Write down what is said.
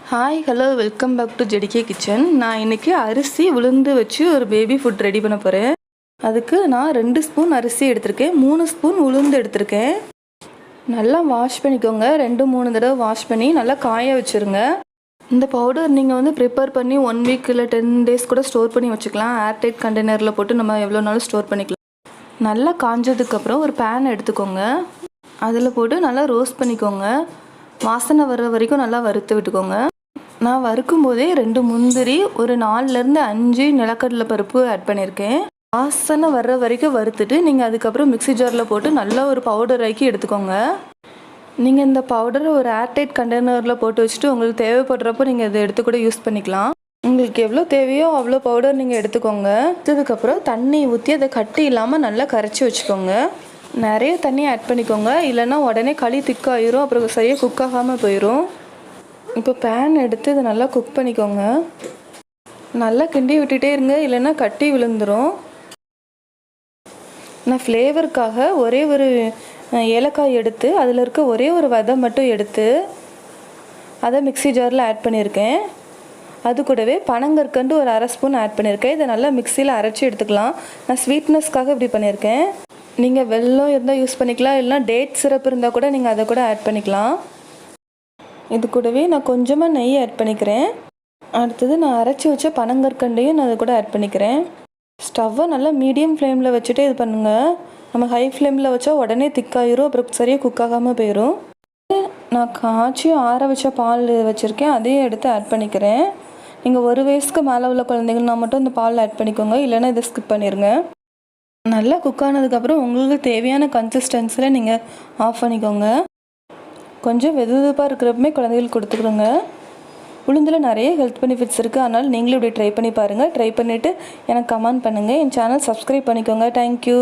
Hi hello welcome back to JDK kitchen. நான் இன்றைக்கி அரிசி உளுந்து வச்சு ஒரு பேபி ஃபுட் ரெடி பண்ண போகிறேன். அதுக்கு நான் 2 ஸ்பூன் அரிசி எடுத்திருக்கேன், 3 ஸ்பூன் உளுந்து எடுத்திருக்கேன். நல்லா வாஷ் பண்ணிக்கோங்க. 2-3 தடவை வாஷ் பண்ணி நல்லா காய வச்சுருங்க. இந்த பவுடர் நீங்கள் ப்ரிப்பேர் பண்ணி 1 வீக் இல்லை 10 டேஸ் கூட ஸ்டோர் பண்ணி வச்சுக்கலாம். ஏர்டைட் கண்டெய்னரில் போட்டு நம்ம எவ்வளோ நாளும் ஸ்டோர் பண்ணிக்கலாம். நல்லா காஞ்சதுக்கப்புறம் ஒரு பேன் எடுத்துக்கோங்க. அதில் போட்டு நல்லா ரோஸ்ட் பண்ணிக்கோங்க. வாசனை வர்ற வரைக்கும் நல்லா வறுத்து விட்டுக்கோங்க. நான் வறுக்கும் போதே 2 முந்திரி, ஒரு 4-5 நிலக்கடலை பருப்பு ஆட் பண்ணியிருக்கேன். வாசனை வர்ற வரைக்கும் வறுத்துட்டு நீங்கள் அதுக்கப்புறம் மிக்ஸி ஜாரில் போட்டு நல்லா ஒரு பவுடர் ஆக்கி எடுத்துக்கோங்க. நீங்கள் இந்த பவுடரை ஒரு ஏர்டைட் கண்டெய்னரில் போட்டு வச்சுட்டு உங்களுக்கு தேவைப்படுறப்போ நீங்கள் இதை எடுத்து கூட யூஸ் பண்ணிக்கலாம். உங்களுக்கு எவ்வளோ தேவையோ அவ்வளோ பவுடர் நீங்கள் எடுத்துக்கோங்க. அதுக்கப்புறம் தண்ணி ஊற்றி அதை கட்டி இல்லாமல் நல்லா கரைச்சி வச்சுக்கோங்க. நிறைய தண்ணி ஆட் பண்ணிக்கோங்க, இல்லைன்னா உடனே களி திக்காயிரும், அப்புறம் சரியாக குக் ஆகாமல் போயிடும். இப்போ பேன் எடுத்து இதை நல்லா குக் பண்ணிக்கோங்க. நல்லா கிண்டி விட்டுட்டே இருங்க, இல்லைன்னா கட்டி விழுந்துடும். நான் ஃப்ளேவருக்காக ஒரே ஒரு ஏலக்காய் எடுத்து அதில் இருக்க ஒரே ஒரு விதை மட்டும் எடுத்து அதை மிக்ஸி ஜாரில் ஆட் பண்ணியிருக்கேன். அது கூடவே பனங்கற்கண்டு ஒரு 1/2 ஸ்பூன் ஆட் பண்ணியிருக்கேன். இதை நல்லா மிக்சியில் அரைச்சி எடுத்துக்கலாம். நான் ஸ்வீட்னஸ்க்காக இப்படி பண்ணியிருக்கேன். நீங்கள் வெல்லம் இருந்தால் யூஸ் பண்ணிக்கலாம், இல்லைனா டேட் சிரப் இருந்தால் கூட நீங்கள் அதை கூட ஆட் பண்ணிக்கலாம். இது கூடவே நான் கொஞ்சமாக நெய் ஆட் பண்ணிக்கிறேன். அடுத்தது நான் அரைச்சி வச்ச பனங்கற்கண்டையும் நான் அதை கூட ஆட் பண்ணிக்கிறேன். ஸ்டவ்வை நல்லா மீடியம் ஃப்ளேமில் வச்சுட்டு இது பண்ணுங்கள். நம்ம ஹை ஃப்ளேமில் வச்சா உடனே திக்காயிரும், அப்புறம் சரியாக குக் ஆகாமல் போயிடும். நான் காய்ச்சி ஆற வச்ச பால் வச்சுருக்கேன், அதையும் எடுத்து ஆட் பண்ணிக்கிறேன். நீங்கள் 1 வயசுக்கு மேலே உள்ள குழந்தைங்கன்னா மட்டும் இந்த பால் ஆட் பண்ணிக்கோங்க, இல்லைன்னா இதை ஸ்கிப் பண்ணிடுங்க. நல்லா குக் ஆனதுக்கப்புறம் உங்களுக்கு தேவையான கன்சிஸ்டன்சியில் நீங்கள் ஆஃப் பண்ணிக்கோங்க. கொஞ்சம் வெதுவெதுப்பாக இருக்கிறப்பமே குழந்தைகளுக்கு கொடுத்துக்கிறோங்க. உளுந்தில் நிறைய ஹெல்த் பெனிஃபிட்ஸ் இருக்குது, அதனால் நீங்களும் இப்படி ட்ரை பண்ணி பாருங்கள். ட்ரை பண்ணிவிட்டு எனக்கு கமெண்ட் பண்ணுங்கள். என் சேனல் சப்ஸ்கிரைப் பண்ணிக்கோங்க. தேங்க்யூ.